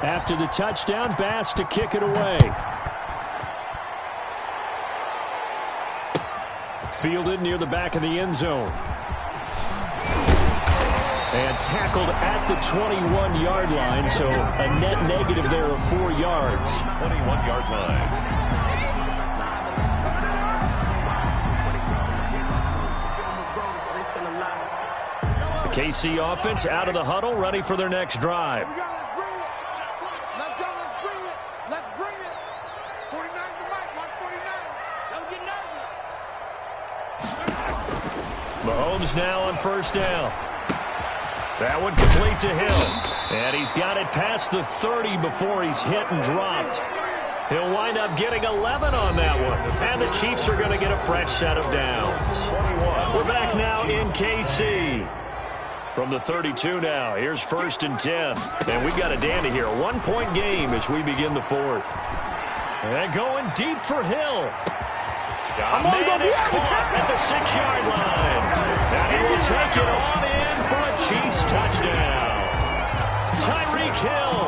After the touchdown, Bass to kick it away. Fielded near the back of the end zone. And tackled at the 21-yard line, so a net negative there of 4 yards. 21-yard line. The KC offense out of the huddle, ready for their next drive. Let's go, let's bring it. 49's the mic, watch 49. Don't get nervous. Mahomes now on first down. That one complete to Hill. And he's got it past the 30 before he's hit and dropped. He'll wind up getting 11 on that one. And the Chiefs are going to get a fresh set of downs. We're back now in KC. From the 32 now, here's 1st and 10. And we've got a dandy here. A 1-point game as we begin the 4th. And going deep for Hill. Man, it's caught at the 6-yard line. And he will take it on in for a Chiefs touchdown. Tyreek Hill,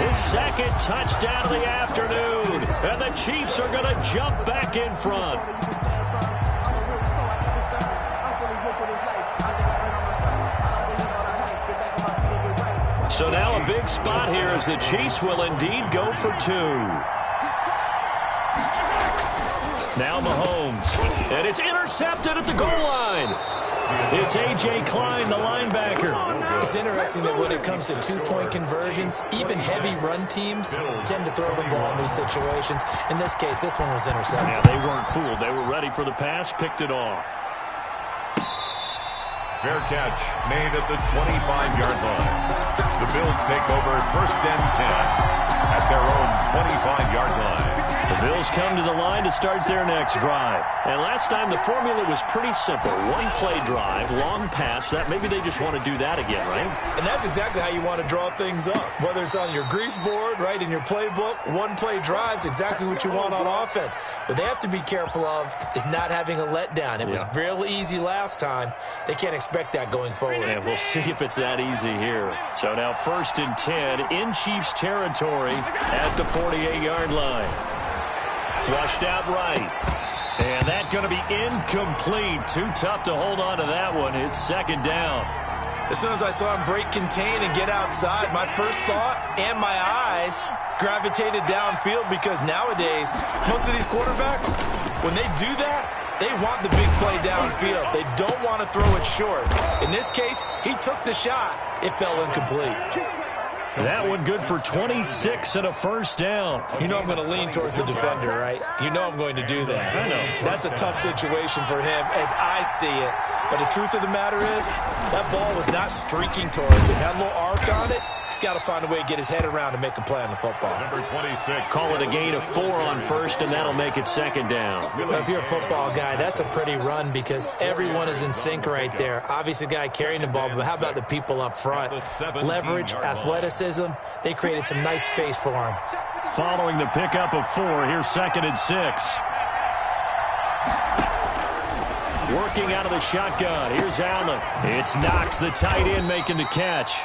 his 2nd touchdown of the afternoon. And the Chiefs are going to jump back in front. So now a big spot here as the Chiefs will indeed go for 2. Now Mahomes. And it's intercepted at the goal line. It's A.J. Klein, the linebacker. It's interesting that when it comes to 2-point conversions, even heavy run teams tend to throw the ball in these situations. In this case, this one was intercepted. Yeah, they weren't fooled. They were ready for the pass, picked it off. Fair catch made at the 25-yard line. The Bills take over 1st and 10 at their own 25-yard line. The Bills come to the line to start their next drive. And last time the formula was pretty simple. 1-play drive, long pass. That maybe they just want to do that again, right? And that's exactly how you want to draw things up. Whether it's on your grease board, right, in your playbook, 1-play drive's exactly what you want on offense. What they have to be careful of is not having a letdown. It was real easy last time. They can't expect that going forward. And we'll see if it's that easy here. So now 1st and 10 in Chiefs territory at the 48-yard line. Flushed out right. And that's going to be incomplete. Too tough to hold on to that one. It's 2nd down. As soon as I saw him break contain and get outside, my first thought and my eyes gravitated downfield because nowadays, most of these quarterbacks, when they do that, they want the big play downfield. They don't want to throw it short. In this case, he took the shot. It fell incomplete. That one good for 26 and a 1st down. You know I'm going to lean towards the defender, right? You know I'm going to do that. I know. That's a tough situation for him as I see it. But the truth of the matter is, that ball was not streaking towards it. Had a little arc on it. He's got to find a way to get his head around and make a play on the football. Number 26. Call it a gain of 4 on 1st, and that'll make it 2nd down. Well, if you're a football guy, that's a pretty run because everyone is in sync right there. Obviously, the guy carrying the ball, but how about the people up front? Leverage, athleticism, they created some nice space for him. Following the pickup of 4, here's 2nd and 6. Working out of the shotgun. Here's Allen. It's Knox, the tight end, making the catch.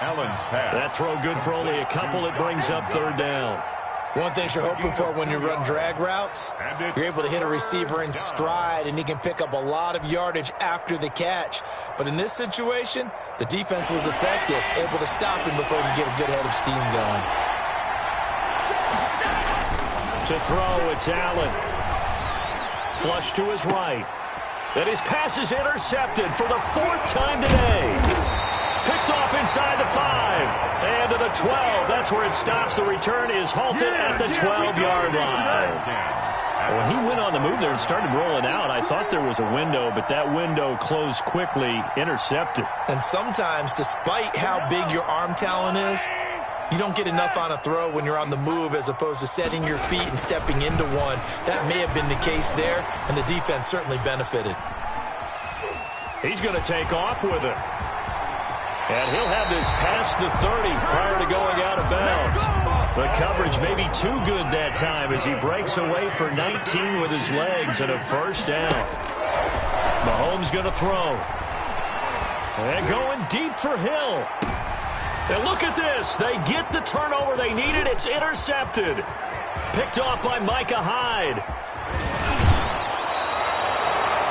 Allen's pass. That throw good for only a couple. It brings up 3rd down. One thing you're hoping for when you run drag routes, you're able to hit a receiver in stride, and he can pick up a lot of yardage after the catch. But in this situation, the defense was effective, able to stop him before he could get a good head of steam going. To throw, it's Allen. Flush to his right. And his pass is intercepted for the 4th time today. Picked off inside the 5. And to the 12. That's where it stops. The return is halted at the 12-yard line. When he went on the move there and started rolling out, I thought there was a window, but that window closed quickly, intercepted. And sometimes, despite how big your arm talent is, you don't get enough on a throw when you're on the move as opposed to setting your feet and stepping into one. That may have been the case there, and the defense certainly benefited. He's going to take off with it. And he'll have this past the 30 prior to going out of bounds. The coverage may be too good that time as he breaks away for 19 with his legs and a 1st down. Mahomes going to throw. And going deep for Hill. And look at this. They get the turnover they needed. It's intercepted. Picked off by Micah Hyde.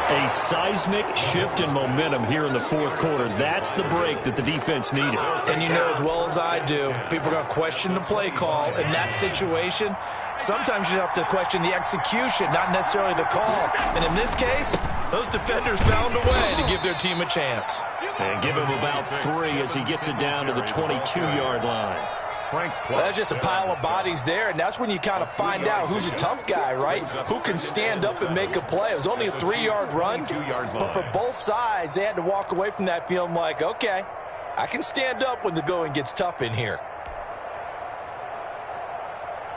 A seismic shift in momentum here in the fourth quarter. That's the break that the defense needed. And you know as well as I do, people are going to question the play call in that situation. Sometimes you have to question the execution, not necessarily the call. And in this case, those defenders found a way to give their team a chance. And give him about 3 as he gets it down to the 22-yard line. Well, that's just a pile of bodies there, and that's when you kind of find out who's a tough guy, right? Who can stand up and make a play. It was only a 3-yard run, but for both sides, they had to walk away from that feeling like, okay, I can stand up when the going gets tough in here.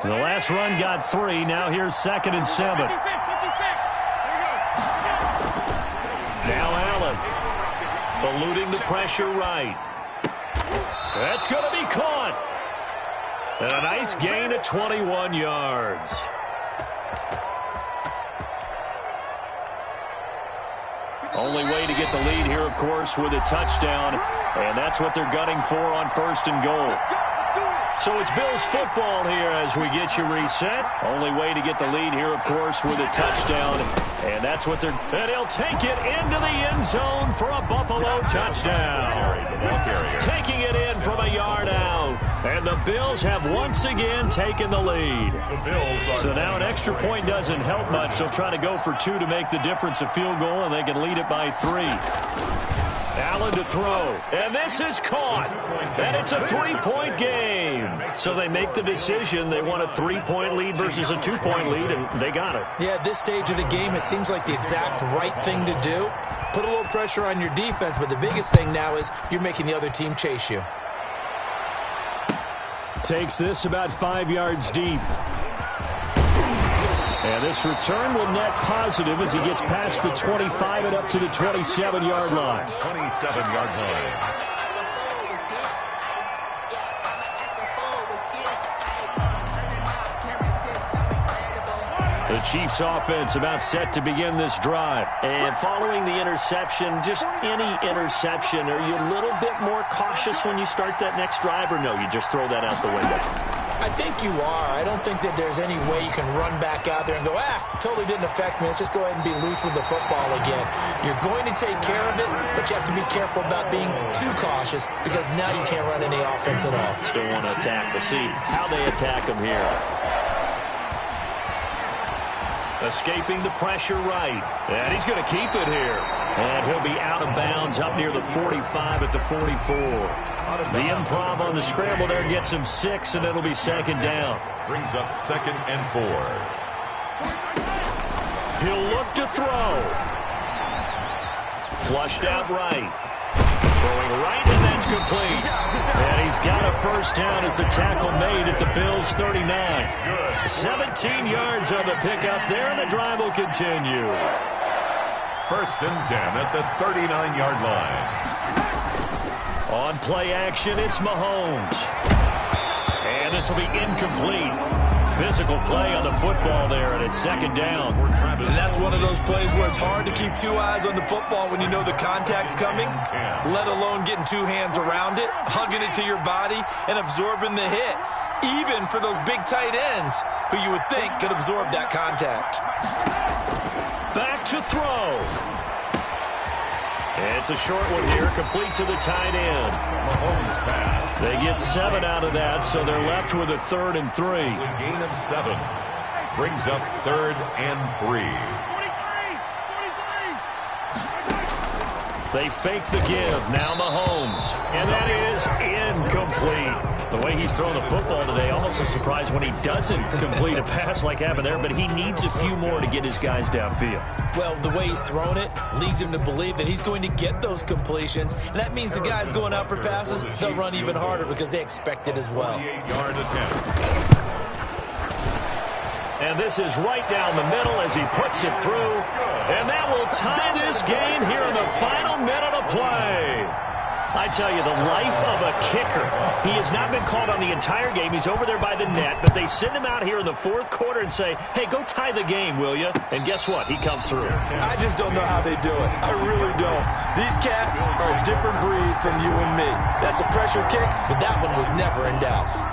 The last run got 3. Now here's 2nd and 7. Now Allen, eluding the pressure right. That's going to be caught. And a nice gain of 21 yards. Only way to get the lead here, of course, with a touchdown. And that's what they're gunning for on 1st and goal. So it's Bills football here as we get you reset. Only way to get the lead here, of course, with a touchdown. And that's what they're... And he'll take it into the end zone for a Buffalo touchdown. Taking it in from a yard out. And the Bills have once again taken the lead. So now an extra point doesn't help much. They'll try to go for 2 to make the difference a field goal, and they can lead it by 3. Allen to throw, and this is caught, and it's a 3-point game. So they make the decision. They want a 3-point lead versus a 2-point lead, and they got it. Yeah, at this stage of the game, it seems like the exact right thing to do. Put a little pressure on your defense, but the biggest thing now is you're making the other team chase you. Takes this about 5 yards deep. And this return will net positive as he gets past the 25 and up to the 27-yard line. 27-yard line. The Chiefs offense about set to begin this drive. And following the interception, just any interception, are you a little bit more cautious when you start that next drive, or no, you just throw that out the window? I think you are. I don't think that there's any way you can run back out there and go, totally didn't affect me. Let's just go ahead and be loose with the football again. You're going to take care of it, but you have to be careful about being too cautious because now you can't run any offense at all. Still want to attack. We'll see how they attack him here. Escaping the pressure right. And he's going to keep it here. And he'll be out of bounds up near the 45 at the 44. The improv on the scramble there gets him 6, and it'll be 2nd down. Brings up 2nd and 4. He'll look to throw. Flushed out right. Throwing right, and that's complete. And he's got a 1st down as the tackle made at the Bills' 39. 17 yards on the pickup there, and the drive will continue. 1st and 10 at the 39-yard line. On play action, it's Mahomes. And this will be incomplete. Physical play on the football there, and it's 2nd down. And that's one of those plays where it's hard to keep 2 eyes on the football when you know the contact's coming, let alone getting 2 hands around it, hugging it to your body, and absorbing the hit, even for those big tight ends who you would think could absorb that contact. Back to throw. It's a short one here, complete to the tight end. Mahomes pass. They get 7 out of that, so they're left with a 3rd and 3. A gain of 7. Brings up 3rd and 3. They fake the give. Now Mahomes. And that is incomplete. The way he's throwing the football today, almost a surprise when he doesn't complete a pass like happened there, but he needs a few more to get his guys downfield. Well, the way he's thrown it leads him to believe that he's going to get those completions, and that means the guys going out for passes, they'll run even harder because they expect it as well. 48-yard attempt. And this is right down the middle as he puts it through. And that will tie this game here in the final minute of play. I tell you, the life of a kicker. He has not been called on the entire game. He's over there by the net, but they send him out here in the fourth quarter and say, hey, go tie the game, will you? And guess what? He comes through. I just don't know how they do it. I really don't. These cats are a different breed from you and me. That's a pressure kick, but that one was never in doubt.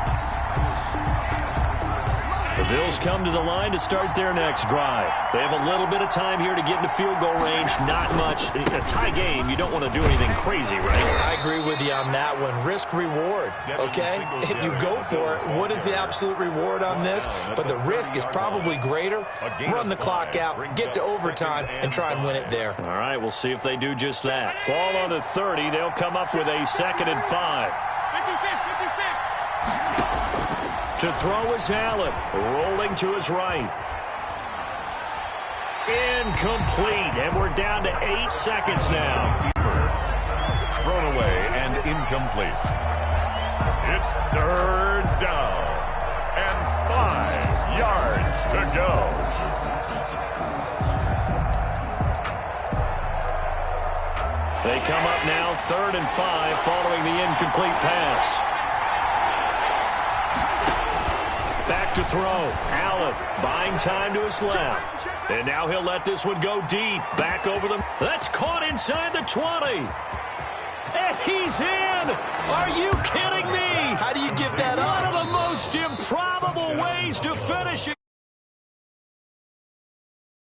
The Bills come to the line to start their next drive. They have a little bit of time here to get into field goal range. Not much. A tie game, you don't want to do anything crazy, right? I agree with you on that one. Risk-reward, okay? If you go for it, what is the absolute reward on this? But the risk is probably greater. Run the clock out, get to overtime, and try and win it there. All right, we'll see if they do just that. Ball on the 30. They'll come up with a 2nd and 5. 56. To throw is Allen, rolling to his right. Incomplete, and we're down to 8 seconds now. Thrown away and incomplete. It's 3rd down and 5 yards to go. They come up now 3rd and 5 following the incomplete pass. Back to throw. Allen buying time to his left. And now he'll let this one go deep. Back over them. That's caught inside the 20. And he's in. Are you kidding me? How do you give that up? One of the most improbable ways to finish it.